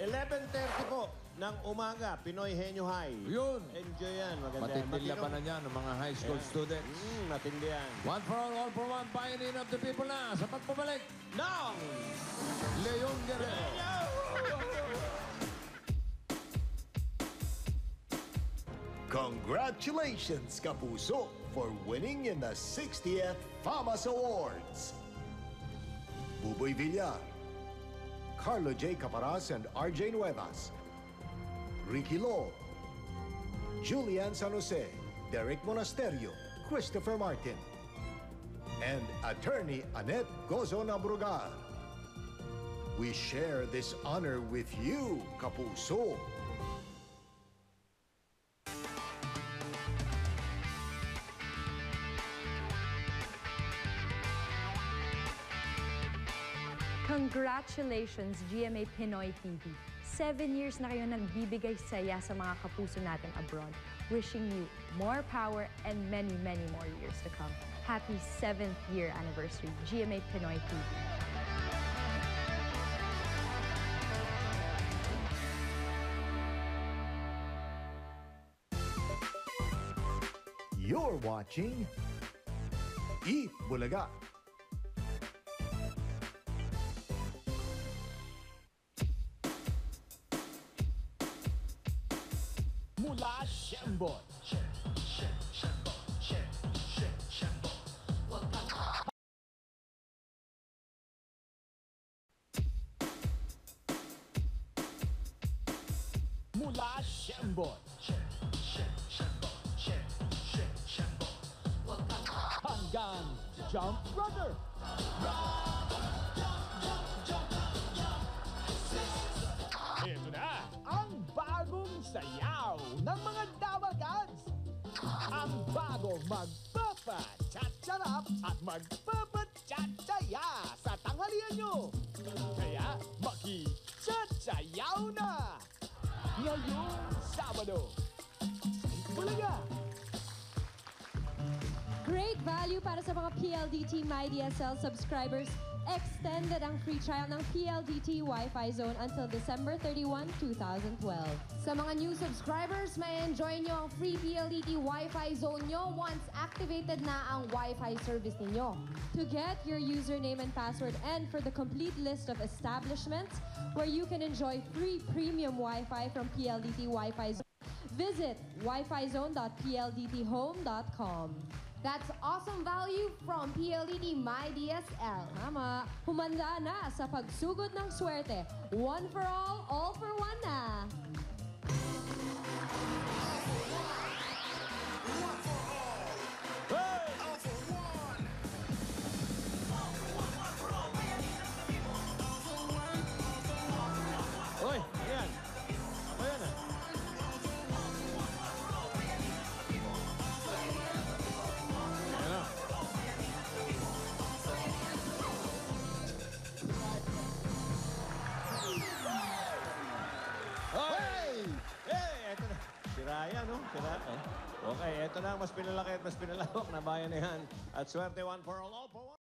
11:30 po ng umaga, Pinoy Henyo High. Yun. Enjoy yan. Maganda. Matinding labanan niya ng mga high school students. Matindi yan. One for all for one, pioneer of the people na sa pagbabalik Nong! Leon Guerrero. Congratulations, Kapuso, for winning in the 60th FAMAS Awards. Buboy Villar, Carlo J. Caparas and RJ Nuevas, Ricky Lo, Julian San Jose, Derek Monasterio, Christopher Martin, and attorney Annette Gozon Abrugar. We share this honor with you, Kapuso. Congratulations, GMA Pinoy TV. 7 years na kayo nagbibigay saya sa mga kapuso natin abroad. Wishing you more power and many, many more years to come. Happy 7th year anniversary, GMA Pinoy TV. You're watching Eat Bulaga. Mula Shembot. Mula Shembot. Hanggang Jump Brother. Ito na ang bagong sayaw ng mga Dawagans. Ang bagong magpapa-chat-charap at magpapa-chat-chaya sa tanghalian nyo. Kaya maki-chat-chayaw na ngayong Sabado. Bulaga! Great value para sa mga PLDT MyDSL subscribers. Extended ang free trial ng PLDT Wi-Fi Zone until December 31, 2012. Sa mga new subscribers, may enjoy nyo ang free PLDT Wi-Fi Zone nyo once activated na ang Wi-Fi service ninyo. To get your username and password and for the complete list of establishments where you can enjoy free premium Wi-Fi from PLDT Wi-Fi Zone, visit wifizone.pldthome.com. That's awesome value from PLDT MyDSL. Tama, humanda na sa pagsugod ng swerte. One for all for one na. Hoy, ayan. Ayan na. Hey! Hey! Eto na. Si Raya, no? Si Raya. Okay, eto na ang mas pinalaki at mas pinalawak na bayan na yan. At swerte, one for all for one.